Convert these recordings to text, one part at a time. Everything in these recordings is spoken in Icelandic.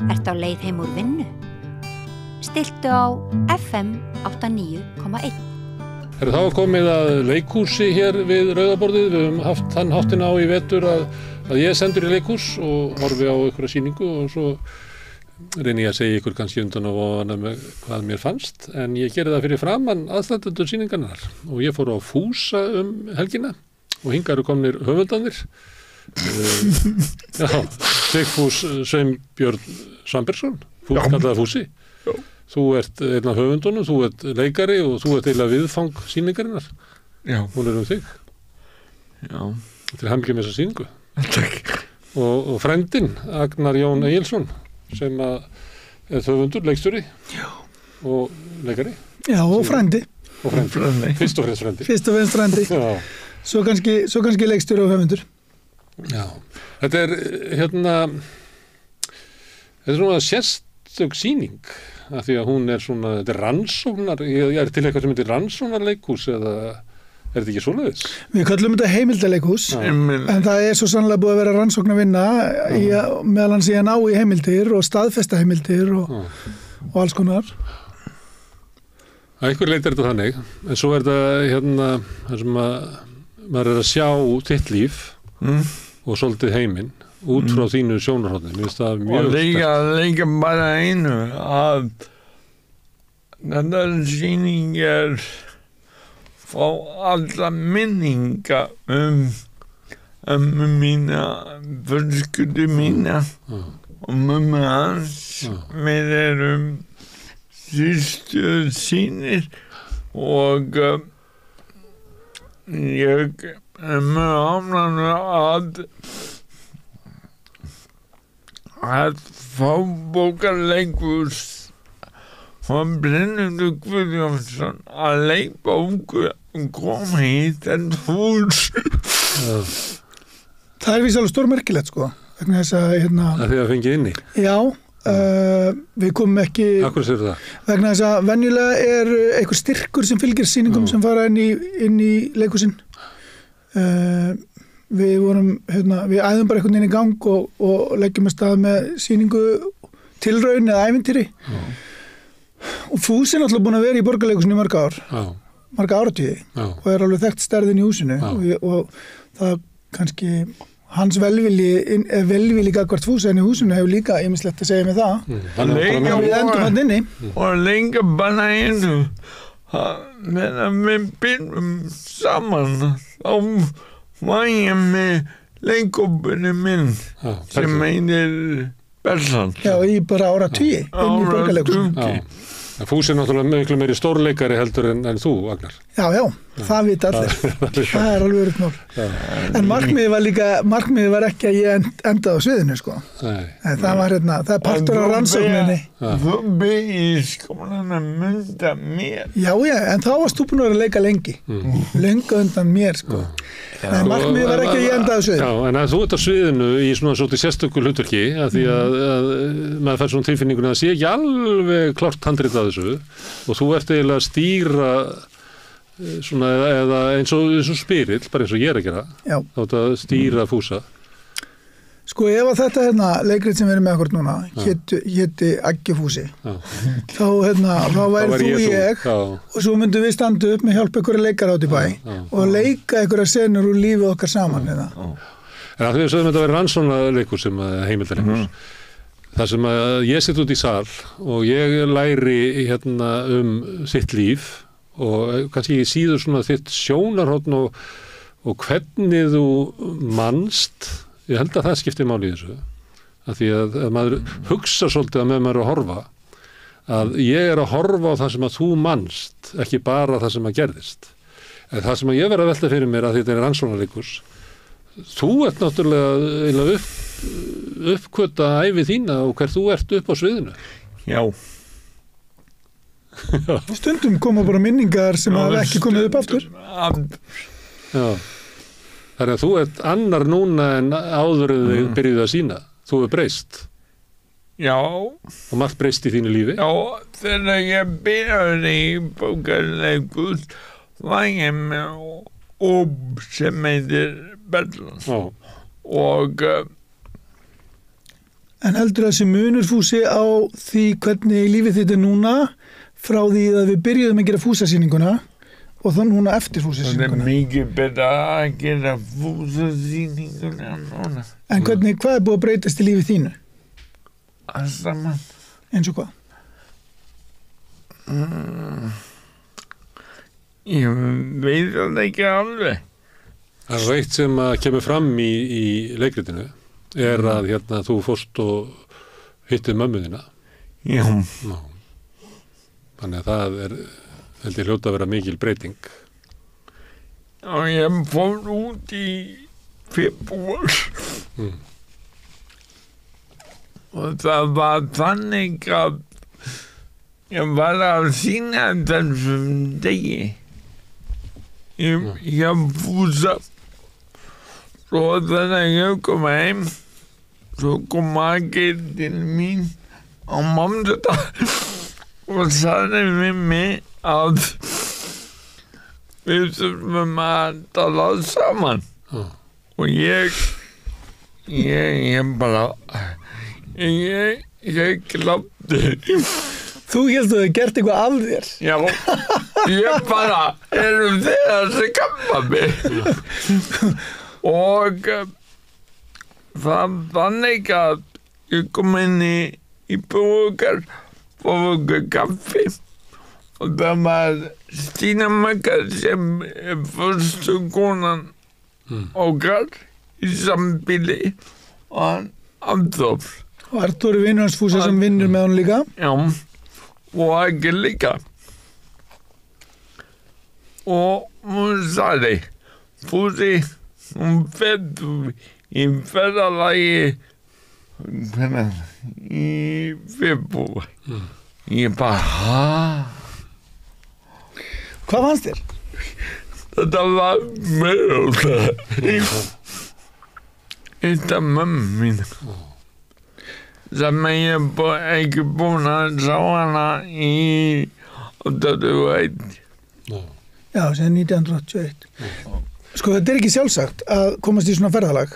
Ertu á leið heim úr vinnu? Stilltu á FM 89,1. Það var komið að leikhúsi hér við Rauðaborðið. Við höfum haft þann háttin á í vetur að ég sendur í leikhús og horfi á einhverja sýningu og svo reyni ég að segja ykkur kannski undan og ofan með hvað mér fannst. En ég gerði það fyrir framan aðstandendur sýningarnar og ég fór á Fúsa helgina og hingað eru komnir höfundarnir. Sigfús Sveinbjörn Svambergsson, kallaði Fúsi. Já. Þú ert einn af höfundunum, þú ert leikari og þú ert eiginlega viðfang sýningarinnar. Já. Hún er þig. Já. Til hamingju með þessa sýningu. Takk. Og frendinn, Agnar Jón Egilsson, sem er höfundur, leikstjóri. Já. Og leikari. Já, og frendi. Og frendi. Fyrst og fremst frendi. Já. Svo kannski leikstjóri og höfundur. Já, þetta er svona sérstök sýning af því að hún er svona, þetta er rannsóknar, ég er til eitthvað sem heitir rannsóknarleikhús eða er þetta ekki svoleiðis? Við kallum þetta heimildaleikhús, en það er svo sannlega búið að vera rannsóknarvinna meðal hans í að ná í heimildir og staðfesta heimildir og alls konar. Að einhver leit er þetta þannig, en svo er þetta það sem maður er að sjá þitt líf og svolítið heiminn út frá þínu sjónarhorni. Mér finnst það mjög sterkt. Og líka bara einu að þetta sýning fá alla minninga mína fjölskyldu mína og mömmu hans. Við erum systur sínir og ég mjög ánægður að fábókarleikhús frá Brynhildur Guðjónsson að leikbókur kom hit en hús. Það er víst alveg stórmerkilegt sko, vegna þess að Það er því að fengið inni? Já, við komum ekki. Akkur sér það? Vegna þess að venjulega er einhver styrkur sem fylgir sýningum sem fara inn í leikhúsin. Við vorum við æðum bara einhvern veginn í gang og leggjum að stað með sýningu tilraun eða ævintýri og Fúsi er náttúrulega búin að vera í Borgarleikhúsinu í marga áratugi og er alveg þekkt stærðin í húsinu og það kannski hans velvilji gagnvart Fúsa en í húsinu hefur líka ýmislegt að segja með það við endum hann inni og lengi bara einu meðan við byrjum saman var ég með leikópunni minn sem heitir Bersan. Já, í bara áratugi inn í Borgarleikhúsinu. Fúsi er náttúrulega miklu meiri stórleikari heldur en þú, Agnar. Já, það vita allir. Það er alveg öruggt mál. En markmiðið var ekki að ég endaði á sviðinu, sko. Nei. Það er partur af rannsókninni. Þú byrði í skólan að mynda mér. Já, en þá varst þú búin að vera að leika lengi. Lengi undan mér, sko. En markmiðið var ekki að ég endaði á sviðinu. Já, en að þú ert á sviðinu í svona svolítið sérstöku hlutverki, af því að maður fær svona tilfinningunni að sé ekki alveg klárt handrit að þessu og þú ert eiginlega að stýra svona eða eins og spyrill, bara eins og ég er að gera. Já. Þá ert að stýra Fúsa. Sko ef að þetta leikrið sem við erum með okkur núna héti Aggi Fúsi þá væri þú ég og svo myndum við standa upp með hjálp einhverja leikara át í bæ og leika einhverja senur úr lífið okkar saman En að því að þetta væri rannsóknarleikhús sem heimildarleikhús þar sem að ég sitt út í sal og ég læri sitt líf og kannski síður svona þitt sjónarhorn og hvernig þú manst. Ég held að það skiptir máli í þessu. Af því að maður hugsa svolítið að með maður að horfa að ég er að horfa á það sem að þú manst, ekki bara það sem að gerðist. En það sem að ég verð að velta fyrir mér að þetta er rannsóknarleikhús, þú ert náttúrulega uppkvöta ævi þína og hver þú ert upp á sviðinu. Já. Stundum koma bara minningar sem hafa ekki komið upp aftur. Já. Þannig að þú ert annar núna en áður en þið byrjuðu að sýna. Þú er breyst. Já. Og margt breyst í þínu lífi. Já, þegar ég byrjaði í Borgarleikhús var ég með sem heitir Berlan. Já. Og En heldur þessi munur Fúsi á því hvernig lífið þitt núna frá því að við byrjuðum að gera Fúsasýninguna og þá núna eftir Fúsasýninguna? Það mikið betra að gera Fúsasýninguna núna. En hvernig, hvað búið að breytast í lífið þínu? Allt saman. Eins og hvað? Ég veit það ekki alveg. Það er eitt sem kemur fram í leikritinu að þú fórst og hittið mömmu þína. Já. Ná. Þannig að það held ég hljóta að vera mikil breyting. Já, ég fór út í febrúar. Og það var þannig að ég var að sýna þessum degi. Ég Fúsa. Svo þegar ég kom heim, svo kom maki til mín á mánudag og sagði við mig að við þurfum að tala saman. Og ég bara, ég glápti. Þú hélst að þau gert eitthvað af þér? Já, ég bara, erum þið að skamma mig? Og það þannig að ég kom inn í búkar, fór okkur kaffi og það var Stína Magga sem fyrstu konan okkar í sambýli og hann Arnþór. Og Arnþór er vinur hans Fúsa sem vinnur með hann líka? Já, og ekki líka. Og hún sagði, Fúsi, hún fer í ferðalagi í febrúar. Ég bara, Hvað fannst þér? Þetta var meðal Þetta mömmu mín sem ég ekki búin að sjá hana í 81. Já, sem 1981. Sko, þetta er ekki sjálfsagt að komast í svona ferðalag.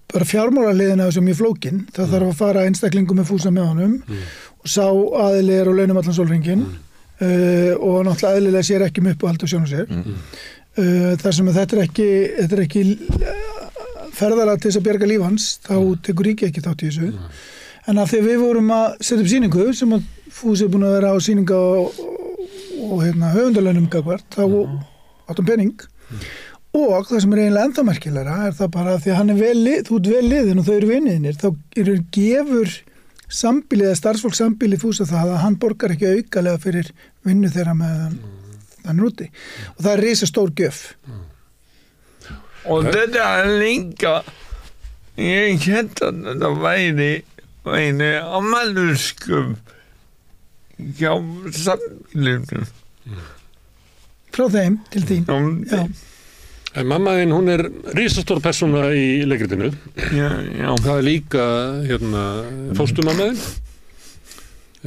Bara fjármálaliðina sem ég flókin, það þarf að fara einstaklingum með Fúsa með honum og sá aðili er á launum allan sólhringinn og náttúrulega aðlilega sér ekki upp og halda sjónu sér. Þar sem að þetta er ekki ferðalag til þess að bjarga líf hans, þá tekur ríki ekki þátt í þessu. En af því að við vorum að setja upp sýningu sem að Fúsi er búin að vera á sýninga og höfundalaunum gagvart, þá áttum penning. Og það sem er eiginlega ennþá merkilegra er það bara að því að hann er þú ert vel liðin og þau eru viniðinir, þá gefur sambýlið eða starfsfólk sambýlið Fúsa það að hann borgar ekki aukalega fyrir vinnu þeirra með hann úti. Og það er risastór gjöf. Og þetta er líka, ég hélt að þetta væri afmælisgjöf hjá sambýlinu. Frá þeim til þín. Já. En mamma þín, hún er risastór persóna í leikritinu. Já. Það er líka, fóstumamma þín?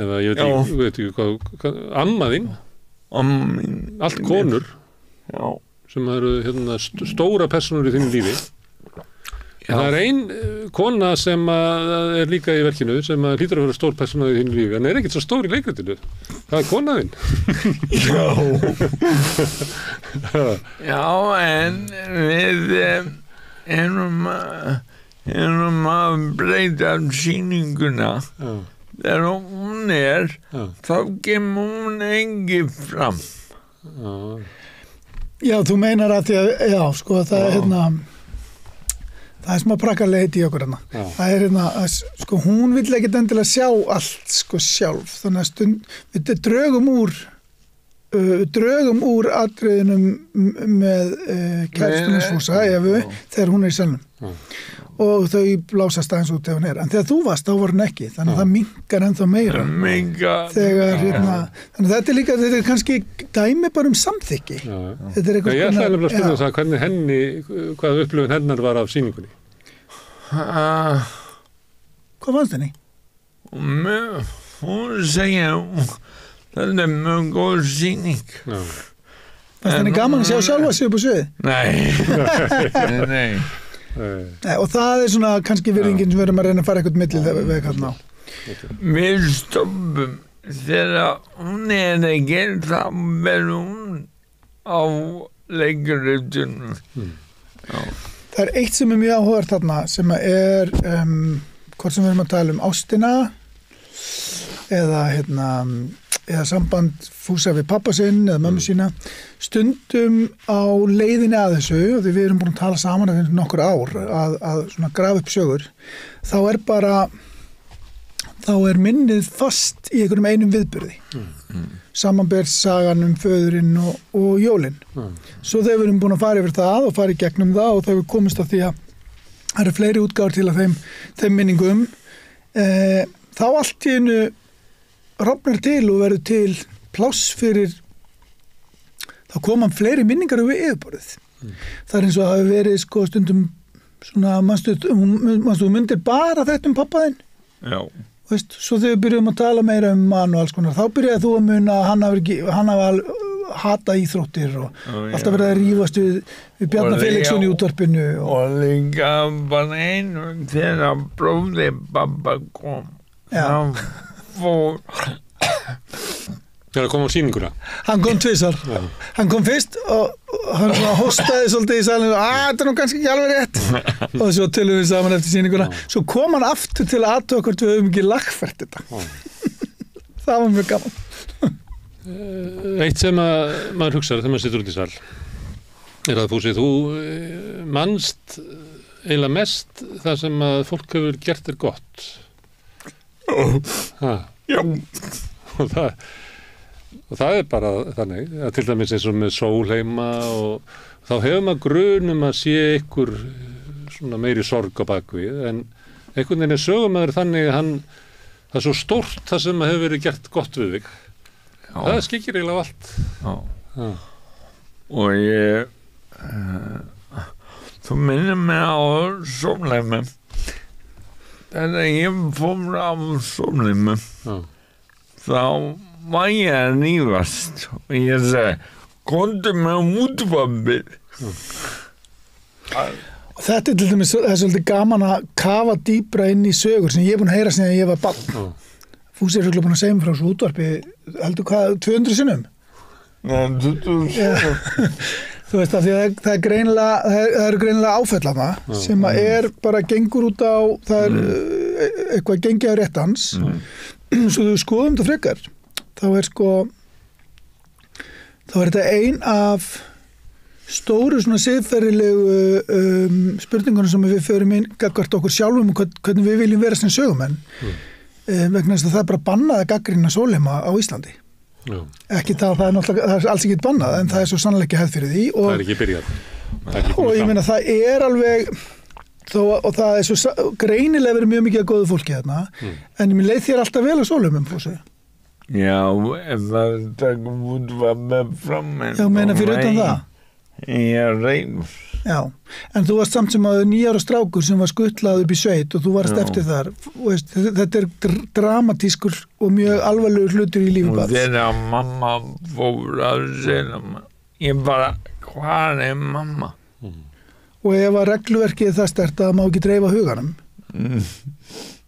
Eða ég veit ekki hvað, amma þín? Amma mín. Allt konur. Já. Sem eru stóra persónur í þínu lífi. Já. Það er ein kona sem er líka í verkinu sem hlýtur að vera stór persóna í þínu lífi, en er ekkert svo stór í leikritinu. Það er kona þín. Já, en við erum að breyta sýninguna. Þegar hún þá kemur hún ekki fram. Já, þú meinar að því að, sko, það er það er smá prakkarlega í okkur hérna. Það er sko, hún vill ekki endilega sjá allt, sko, sjálf. Þannig að við drögum úr atriðinum með kærastunum Fúsa, þegar hún er í salnum. Og þau blásast aðeins út ef hún er. En þegar þú varst, þá var hún ekki. Þannig að það minnkar ennþá meira. Þegar, þannig að þetta er kannski dæmi bara samþykki. Þetta er eitthvað. Ég ætlaði að spyrja það hvernig hvað upplifun hennar var af sýningunni. Hvað fannst henni? Hún segja þetta er mjög góð sýning. Fannst henni gaman að sjá sjálfa sig upp á sviði? Nei. Nei, og það svona kannski virðingin sem við erum að reyna að fara eitthvað milli veg hérna á. Við stoppum þegar hún ekki þá verður hún á leikritunum. Það eitt sem mjög áhugavert þarna sem hvort sem við erum að tala ástina eða samband Fúsa við pappa sinn eða mömmu sína, stundum á leiðinni að þessu, og því við erum búin að tala saman að nokkur ár að svona grafa upp sögur, þá er minnið fast í einhverjum einum viðburði. Samanber sagan föðurinn og jólin. Svo þegar við erum búin að fara yfir það og fara í gegnum það og þegar við komumst að því að það eru fleiri útgáfur til að þeim minningum, þá allt í einu rofnar til og verður til pláss fyrir, þá koma fleiri minningar við yfirborðið. Það er eins og að hafi verið stundum svona, manstu myndir bara þetta pappa þinn. Já. Veist, svo þegar við byrjum að tala meira mann og alls konar, þá byrjaði þú að muna að hann hafi hata íþróttir og alltaf verið að rífast við Bjarna Felixson í útvarpinu. Og líka bara einu þegar bróðir pappa kom. Hann fór... Það kom á sýninguna. Hann kom tvisvar. Hann kom fyrst og hann hostaði svolítið í salinu og þetta er nú kannski ekki alveg rétt. Og svo tölum við saman eftir sýninguna. Svo kom hann aftur til að athuga hvort við höfum ekki lagfært þetta. Það var mjög gaman. Eitt sem maður hugsar þegar maður situr út í sal er að Fúsi, þú manst eiginlega mest það sem að fólk hefur gert gott. Já. Og það er bara þannig að til dæmis eins og með Sólheima og þá hefur maður grun að sé ykkur svona meiri sorg á bakvið, en einhvern veginn er sögumæður þannig að það er svo stórt það sem hefur verið gert gott við þig. Já. Það skikir eiginlega allt. Já. Og ég þú minnir mig á Sólheima. Þegar ég fór á Sólheima þá var ég að rífast og ég segi, komdu með útvarpið. Þetta er til dæmis, það er svolítið gaman að kafa dýpra inn í sögur sem ég er búin að heyra síðan ég var barn. Fúsi er búin að segja mér frá svo útvarpi, heldur hvað, 200 sinnum? Nei, 200. Þú veist að því að það er greinilega áfellana sem að er bara gengur út á, það er eitthvað gengið á réttans. Svo þú skoðum þetta frekar. Þá er þetta ein af stóru svona siðferðilegu spurningunum sem við förum inn gagnvart okkur sjálfum og hvernig við viljum vera sem sögumenn. Vegna þess að það er bara bannað að gagnrýna Sólheima á Íslandi. Já. Ekki það er alls ekki bannað, en það er svo sannlega ekki hefð fyrir því. Það er ekki byrjað. Og ég meina það er alveg, og það er svo greinilega verið mjög mikið að góðu fólki þarna, en ég leið þér alltaf vel að Sólheimum, Fúsi. Já, en það takum út var með fram. Já, meina fyrir utan það? Ég reyf. Já, en þú varst samt sem að 9 ára strákur sem var skutlað upp í sveit og þú varst eftir þar. Veist, þetta er dramatískur og mjög alvarlegur hlutur í lífi barns. Og þegar mamma fór að segja ég bara, hvað er mamma? Og ef að regluverkið það stert að má ekki dreifa huganum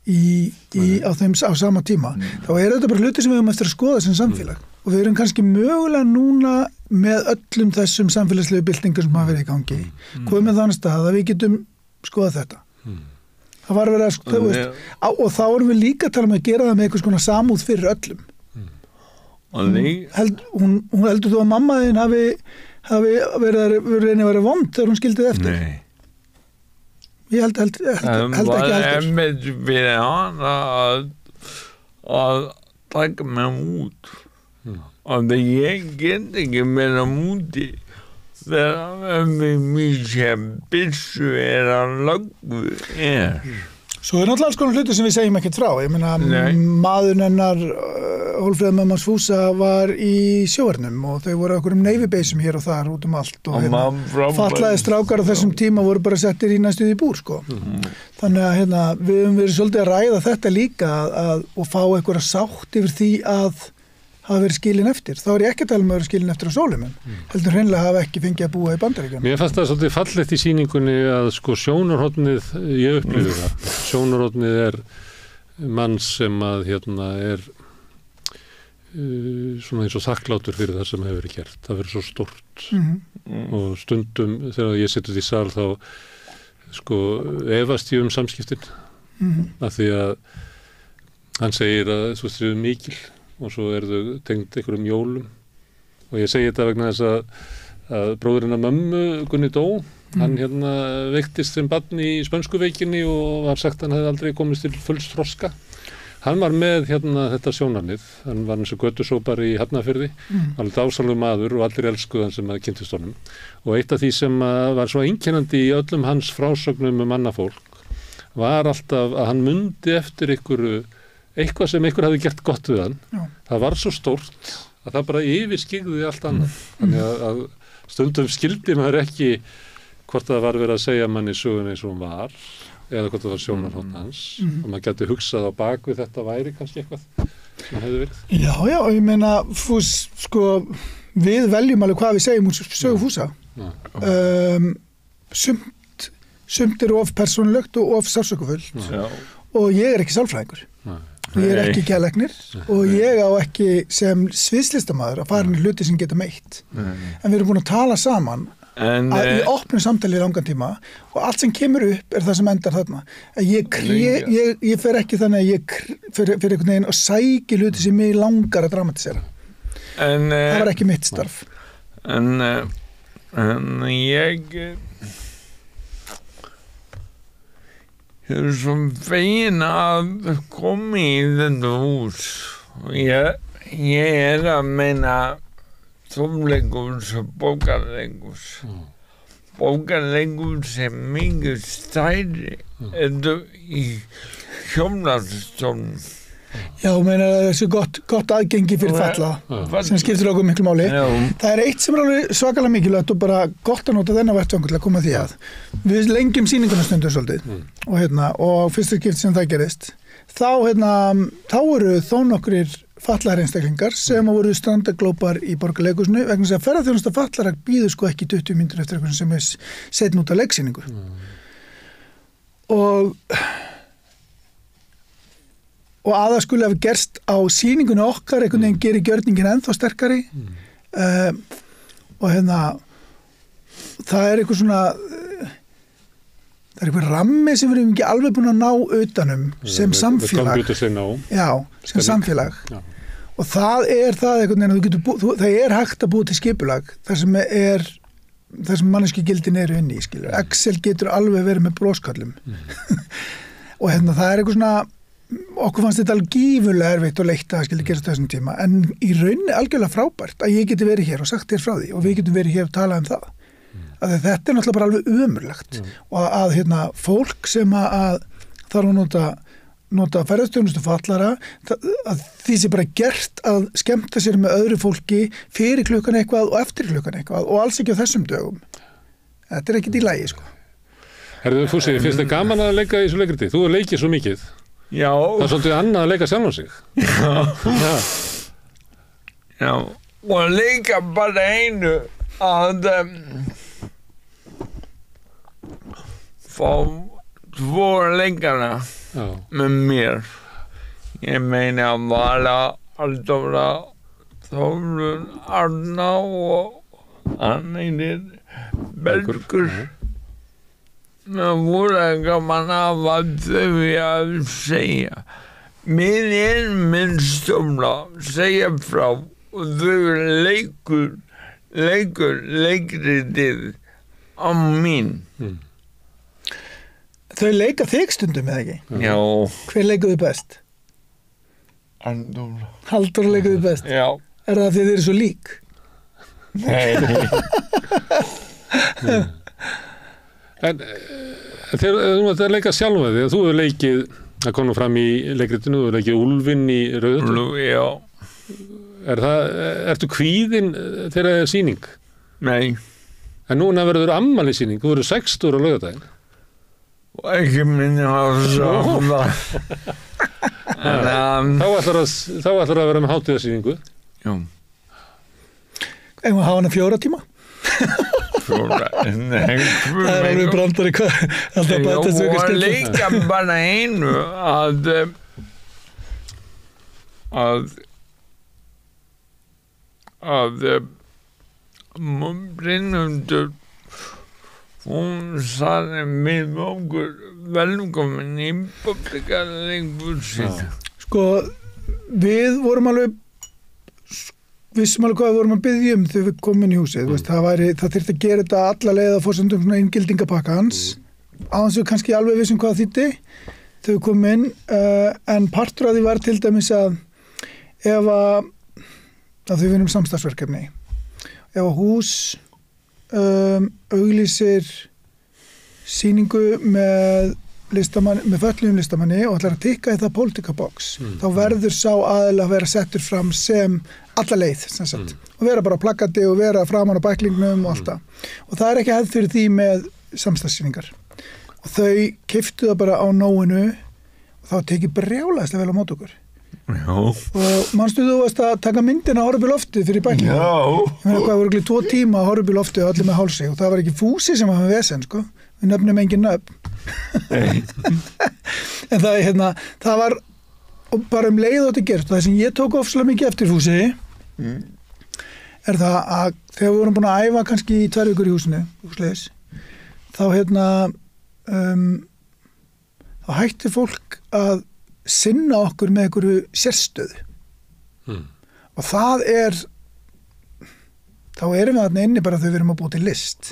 á sama tíma, þá er þetta bara hluti sem við höfum eftir að skoða sem samfélag. Og við erum kannski mögulega núna með öllum þessum samfélagslegu byltingar sem hafa verið í gangi. Komum við þannig stað að við getum skoðað þetta. Það var verið að og þá erum við líka að tala um að gera það með einhvers konar samúð fyrir öllum. Hún heldur þú að mamma þín hafi verið að vera vond þegar hún skildið eftir? Nei. Ég held ekki heldur. Það var emmitt fyrir hana að taka mig út. Og það ég get ekki meira múti þegar mér sem byssu að löggu Svo er náttúrulega alls konar hluti sem við segjum ekkert frá. Ég meina, maðurinn hennar Hólmfríður mömmans Fúsa var í sjóhernum og þau voru okkur Navy Base-um hér og þar út allt og fatlaði strákar á þessum tíma voru bara settir í næstuð í búr, sko. Þannig að við höfum verið svolítið að ræða þetta líka og fá einhverja sátt yfir því að hafa verið skilin eftir. Þá ég ekki að tala um að vera skilin eftir á Sólheimum. Heldur hreinlega hafa ekki fengið að búa í Bandaríkjunum. Mér fannst það svolítið fallegt í sýningunni að sko sjónarhornið, ég upplifði það. Sjónarhornið manns sem að er svona eins og þakklátur fyrir það sem hefur verið gert. Það verið svo stórt og stundum þegar ég situr í sal þá sko efast ég samskiptin af því að hann segir að þú veist þau mikil og svo þau tengd einhverjum jólum og ég segi þetta vegna þess að bróðurinn að mömmu Gunni dó, hann veiktist sem barn í spönsku veikinni og var sagt að hann hefði aldrei komist til fulls þroska. Hann var með þetta sjónarmið, hann var eins og götusópari í Hafnarfirði, alveg dásamlegur maður og allir elskuðu hann sem kynntist honum. Og eitt af því sem var svo einkennandi í öllum hans frásögnum mannafólk var alltaf að hann mundi eftir eitthvað sem einhver hafði gert gott við hann. Já. Það var svo stórt að það bara yfirskyggði allt annað. Þannig að stundum skildi maður ekki hvort það var verið að segja manni sögun eins og hún var eða hvort það var sjónarhorn hans og maður gæti hugsað á bak við þetta væri kannski eitthvað sem hefði verið. Já, ég meina við veljum alveg hvað við segjum úr sögu Fúsa. Sumt of persónulegt og of sársökufullt og ég ekki sálfræðingur. Ég ekki geðlæknir og ég á ekki sem sviðslistamaður að fara inn í hluti sem geta meitt. En við erum búin að tala saman í opnu samtali í langan tíma og allt sem kemur upp það sem endar þarna. Ég fer ekki þannig að ég fyrir einhvern veginn og sæki hluti sem mig langar að dramatisera. Það var ekki mitt starf. En ég er svo fegin að koma í þetta hús og ég að meina tónleikhús og bókarleikhús mikið stærri í Hjónastólnum. Já, meina það svo gott aðgengi fyrir fatlaða sem skiptir okkur miklu máli. Það eitt sem alveg svakalega mikilvægt og bara gott að nota þennan vettvangur til að koma því að. Við lengjum sýninguna stundum svolítið og fyrsta skipti sem það gerist þá eru þó nokkrir fatlaðar einstaklingar sem voru strandaglópar í Borgarleikhúsinu vegna þess að ferðaþjónusta fatlaðra býður ekki 20 mínútur eftir eitthvað sem seinna út á leiksýningu. Og að það skulle hafa gerst á sýningunni okkar einhvern veginn gerir gjörningin ennþá sterkari og það eitthvað svona það eitthvað rammi sem við erum ekki alveg búin að ná utanum sem samfélag. Já, sem samfélag. Já. Og það það einhvern veginn að það hægt að búa til skipulag þar sem manneskjugildin eru inni í, skilur. Excel getur alveg verið með broskallum. Og það eitthvað svona okkur fannst þetta alveg gífurlega erfitt og leitt að það skildi gerast þessum tíma en í rauninni algjörlega frábært að ég geti verið hér og sagt þér frá því og við getum verið hér og talað um það. Að þetta náttúrulega bara alveg ömurlegt og að fólk sem að þarf að nota ferðarþjónustu fatlara að því sé bara gert að skemmta sér með öðru fólki fyrir klukkan eitthvað og eftir klukkan eitthvað og alls ekki á þessum dögum. Þetta ekkert í lagi, sko. Herðu, Fúsi, finnst þér gaman að leika í þessu leikriti? Þú leikir svo mikið. Já. Það svolítið annað að leika sjálf á sig. Já. Og leika bara einu að fá tvo leikara með mér. Ég meina að Vala, Aldóra, Þórun, Arna og hann Bergur. Það voru gaman af að þau að segja. Minn stóla segja frá og þau leikritið á mín. Þau leika þig stundum, eða ekki? Já. Hver leikuðu best? Halldóra. Halldóra leikuðu best? Já. Er það því þið eru svo lík? Nei. En þegar þú ert að leika sjálfa þig, þú hefur leikið, það kom nú fram í leikritinu, þú hefur leikið Úlfinn í Rauðatölu. Já. Ertu kvíðinn þegar það er sýning? Nei. En núna verður afmælissýning, þú verður 60 á laugardaginn. Og ekki minni að það. Þá ætlar að vera með hátíðarsýningu. Já. Eigum að hafa hana 4 tíma? 4, nei, Það er alveg brandari hvað, alltaf bætast við og eitthvað líka bara einu að Brynhildur hún sagði með okkur velkomin í Borgarleikhúsið. Sko, við vorum alveg vissum alveg hvað við vorum að biðja þegar við komum inn í húsið. Það þyrfti að gera þetta alla leið á forsendum svona inngildingapakka hans áðans við kannski alveg vissum hvað það þýddi þegar við komum inn en partur af því var til dæmis að ef að þau vinnum samstarfsverkefni ef að hús auglýsir sýningu með fötluðum listamanni og ætlar að tikka í það politika box þá verður sá aðeila að vera settur fram sem alla leið og vera bara á plakati og vera framan á bæklingnum og allt það og það er ekki hefð fyrir því með samstarfssýningar og þau keyptu það bara á nóinu og þá tekið brjálæðislega vel á mót okkur. Já. Og manstu þú varst að taka myndina að horfa upp í loftið fyrir bæklingum? Já. Ég meina hvað voru 2 tíma að horfa upp í loftið og allir með hálsi og það var ekki Fúsi sem var með vesen sko. Við nöfnum engin nöfn. En það var bara leið og þetta gerst og það sem ég tók ofslega mikið eftir Fúsi er það að þegar við vorum búin að æfa kannski í 2 vikur í húsinu þá þá hætti fólk að sinna okkur með einhverju sérstöðu og það þá erum við þarna inni bara þegar við erum að búa til list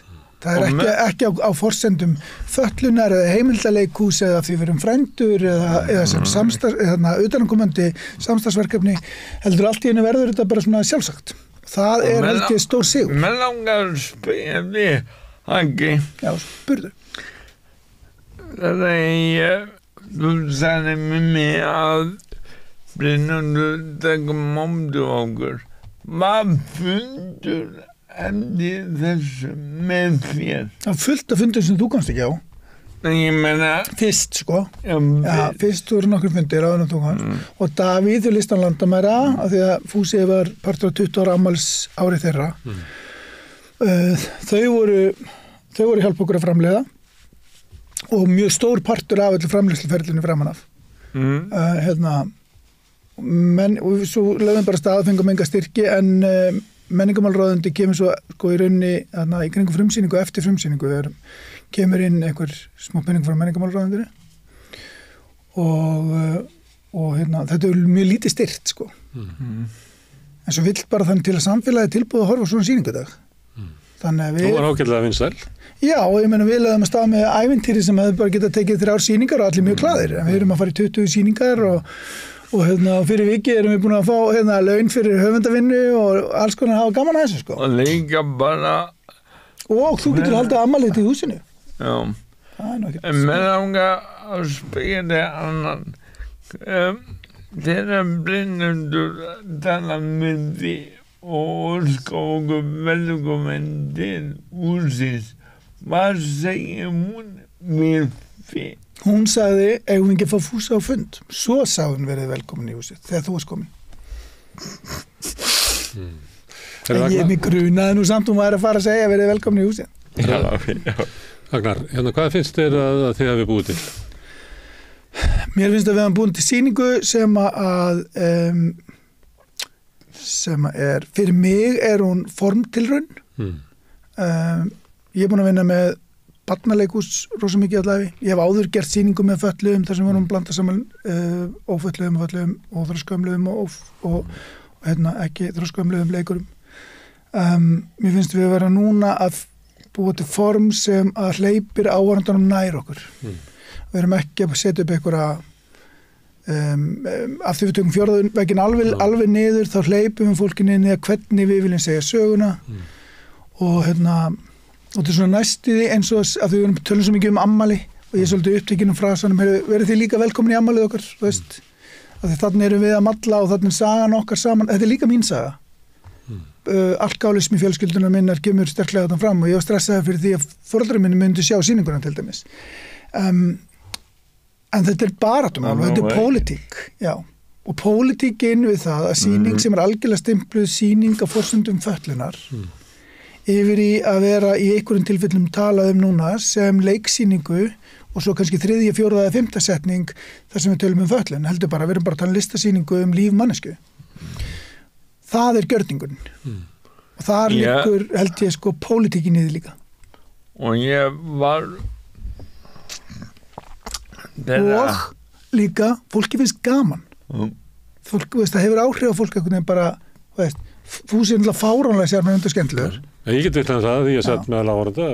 það er ekki á forsendum fötlunar eða heimildaleikhús eða því við erum frændur eða sem utankomandi samstarfsverkefni heldur allt í einu verður þetta bara svona sjálfsagt það er held ég stór sigur. Mér langar að spyrja þig Haki. Já, spurðu. Þú sagði með mig að Brynhildur tekur móti okkur. Hvað fundur eftir þessu með þér? Það fullt af fundur sem þú komst ekki á. Ég meina... Fyrst, sko. Já, fyrst voru nokkur fundir áður en þú komst. Og Davíð og listan landamæra, af því að Fúsi var partur á 20 ára afmælis ári þeirra. Þau voru hjálp okkur að framleiða og mjög stór partur af öllu framleiðsluferlinu framan af. Og svo lögum bara stað, fengum enga styrki, en menningamálráðuneyti kemur svo sko, í rauninni í kringum frumsýningu og eftir frumsýningu kemur inn einhver smá penning frá menningamálráðuneytinu og þetta er mjög lítið styrt sko. En svo vill bara þannig til að samfélagi tilbúið að horfa svona sýningu í dag. Þannig að Þú var ágætlega vinsæl. Já, og ég meina við lögum að stað með ævintýri sem hefði bara getað tekið 3 sýningar og allir mjög glaðir. En við erum að fara í 20 sýningar og fyrir viki erum við búin að fá laun fyrir höfundavinnu og alls konar hafa gaman að þessu sko. Og líka bara... Og þú getur haldið afmælið til húsinu. Já. Það er nú ekki. En mér langar að spyrja þig annan. Þegar Brynhildur talar með því og óskar okkur velkomin til húsins, hvað segir hún við því? Hún sagði, eigum við ekki að fá Fúsa á fund. Svo sagði hún verið velkomin í húsið, þegar þú varst komin. En ég mig grunaði nú samt hún var að fara að segja verið velkomin í húsið. Já. Ragnar, hvað finnst þér að þið hafi búið til? Mér finnst að við hafum búin til sýningu sem fyrir mig hún formtilraun. Ég er búin að vinna með barnaleikhús rosa mikið allavega. Ég hef áður gert sýningu með fötluðum þar sem vorum blanda saman ófötluðum og fötluðum og þroskaumluðum og ekki þroskaumluðum leikurum. Mér finnst við vera núna að búa til form sem að hleypir áhorfandanum nær okkur. Við erum ekki að setja upp einhverja af því við tökum fjórðaveginn alveg niður þá hleypum við fólkinu inn í hvernig við viljum segja söguna og og þetta er svona næstuði eins og að við erum tölum svo mikið ammali og ég er svolítið upptekinn frasanum verið þið líka velkomin í ammalið okkar þú veist, að þannig erum við að malla og þannig sagan okkar saman, þetta er líka mín saga alkálismi fjölskyldunar minnar kemur sterklega þarna fram og ég var stressaði fyrir því að foreldrar minni myndi sjá sýninguna til dæmis en þetta er baráttumál og þetta er pólitík já, og pólitíkin við það að sýning sem algjörlega stimpluð sýning á forsendum fötlunar yfir í að vera í einhverjum tilfellum talað núna sem leiksýningu og svo kannski 3., 4. eða 5. setning þar sem við tölum fötlun, heldur bara, við erum bara að tala listasýningu líf mannesku. Það gjörningurinn. Og þar liggur, held ég, sko, pólitíkin í því líka. Og ég var og líka, fólki finnst gaman. Fólk, veist, það hefur áhrif á fólk einhvern veginn bara, veist, Fúsi er fáránlega sér með undir skemmtilegur. Ég get vitað það því ég satt meðal áhorfenda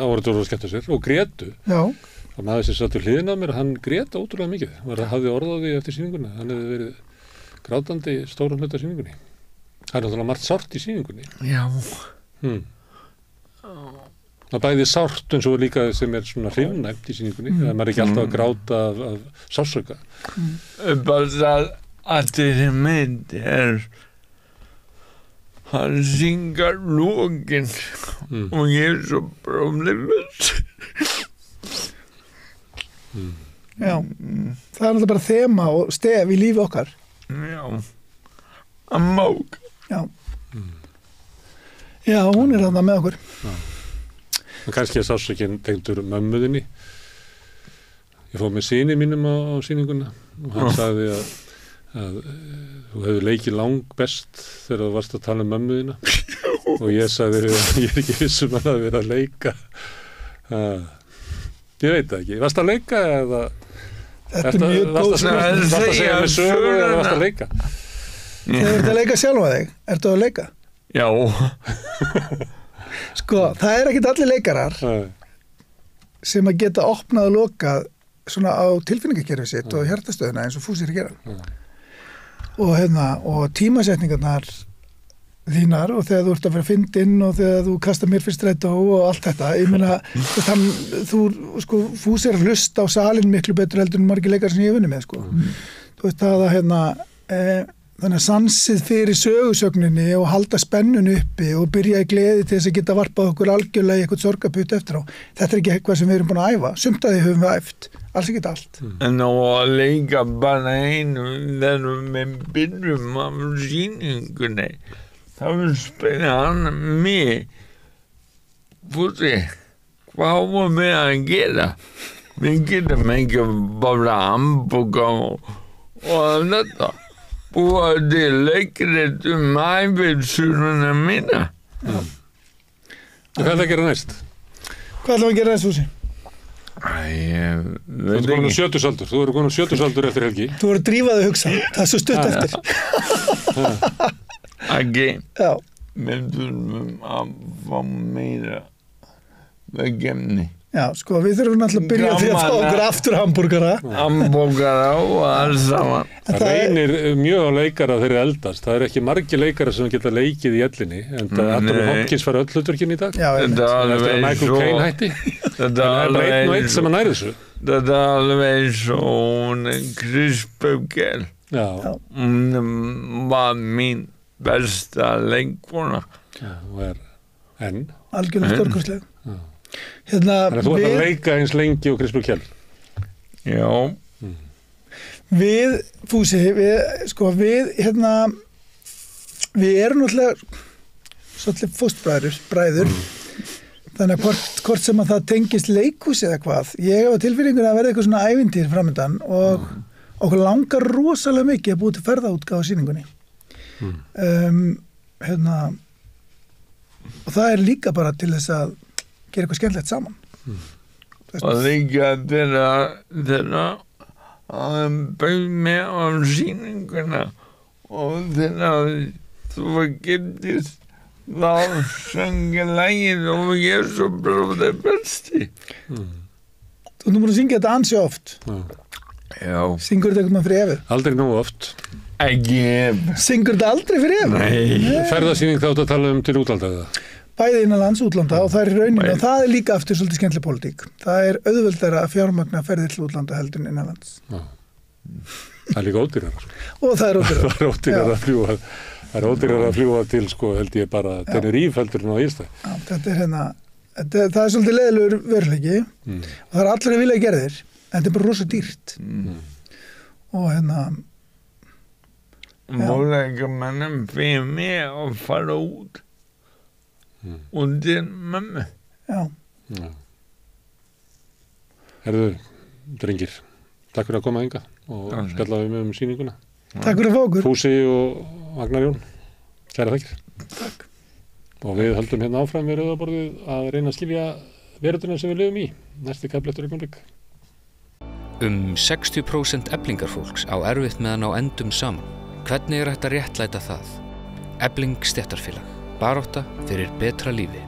voru að skemmta sér og grétu. Já. Það maður sem satt við hliðina á mér, hann grét ótrúlega mikið. Hann hafði orð á því eftir sýninguna. Hann hefði verið grátandi stóran hluta sýningunni. Það náttúrulega margt sárt í sýningunni. Já. Það bæði sárt eins og líka sem svona hrifnæmt í sýningunni. Það maður ekki alltaf að gráta af sársauka. Bara að þessi mynd hann syngar lókin og ég svo problemlös. Já, það náttúrulega bara þema og stef í lífi okkar. Já, að mák. Já. Já, hún þarna með okkur. Kannski sásökinn tengdur mömmuðinni. Ég fór með syni mínum á sýninguna og hann sagði að þú hefur leikið langbest þegar þú varst að tala um mömmuðina og ég sagði að ég ekki vissum að það verið að leika. Ég veit það ekki. Varst að leika eða Þetta mjög góð varst að segja með sögu eða varst að leika? Þegar þú ert að leika sjálfa þig, ertu að leika? Já. Sko, það ekkert allir leikarar sem að geta opnað og lokað svona á tilfinningakerfið sitt og hjartastöðuna eins og Fúsi að gera. Og tímasetningarnar þínar og þegar þú ert að vera fyndinn og þegar þú kastar mér fyrst strætó og allt þetta, ég meina Fúsi að hlusta á salin miklu betur heldur en margir leikar sem ég vunni með, sko. Þú veist það að þannig að sansið fyrir sögusögninni og halda spennun uppi og byrja í gleði til þess að geta varpað okkur algjörlega í eitthvað sorgaputt eftir á. Þetta ekki eitthvað sem við erum búin að æfa. Sumt að því höfum við æft. Alls ekki allt. En að leika bara einu þegar við byrjum af sýningunni. Þá spyrir hann mig, Fúsi, hvað vorum við að gera? Við getum ekki bara hamburga og þetta. Búa til leikrit ævisöguna mína. Hvað að gera næst? Hvað ætlum að gera næst, Fúsi? Þú ert komin á sjötusaldur. Þú ert komin á sjötusaldur eftir helgi. Þú voru að drífa þig að hugsa. Það er svo stutt eftir. Ekki. Já. Við þurfum að fá meira verkefni. Já, sko, við þurfum náttúrulega að byrja því að fá okkur aftur hamburgara. Hamburgara og alls saman. Það reynir mjög á leikara þegar þeir eldast. Það ekki margir leikara sem geta leikið í ellinni. En það Anthony Hopkins fara öll hlutverkin í dag. Já, þetta er eftir að Michael Caine hætti. Það er bara einn og einn sem að næri þessu. Þetta er alveg svo Krispögel. Já. Hún var mín besta leikona. Já, og enn. Algjörlega stórkostleg. Þannig að þú ert að leika eins lengi og Krispur Kjell. Já. Við, Fúsi, við erum náttúrulega svolítið fóstbræður. Þannig að hvort sem að það tengist leikhús eða hvað. Ég hef á tilfinningunni að verða eitthvað svona ævintýr framöndan og okkur langar rosalega mikið að búið til ferðaútgáfa á sýningunni. Og það líka bara til þess að gera eitthvað skemmtilegt saman. Og líka þeirra bauð mig á sýninguna og þeirra þú giftist þá söngi lagið og ég svo bróði besti. Þú erum búin að syngja þetta ansi oft. Já. Syngur þetta eitthvað fyrir efið? Aldrei nógu oft. Ekki. Syngur þetta aldrei fyrir efið? Nei. Ferðasýning þá að tala til útlanda eða? Bæði innanlands útlanda og það í rauninu og það líka aftur svolítið skemmtileg pólitík. Það auðveldara að fjármagna ferðir til útlanda heldur en innanlands. Já. Það líka ódýrara. Og það ódýrara. Það ódýrara að fljúga. Það ódýrara að fljúga til, held ég bara Tenerife heldur en á Ísland. Já, þetta það svolítið leiðilegur veruleiki og það allir að vilja gera þér, en þetta bara rosa dýrt. Og Móðleikamennin fyrir mig að fara út undir mömmu. Já. Herðu, drengir, takk fyrir að koma hingað og spjalla við mig sýninguna. Takk fyrir að fá okkur. Fúsi og Agnar Jón, kæra þakkir. Takk. Og við höldum hérna áfram við rauðaborðið að reyna að skilja veröldina sem við lifum í. Næsti kafli eftir augnablik. 60% eflingarfólks á erfitt með að ná endum saman. Hvernig hægt að réttlæta það? Efling stéttarfélag. Barátta fyrir betra lífi.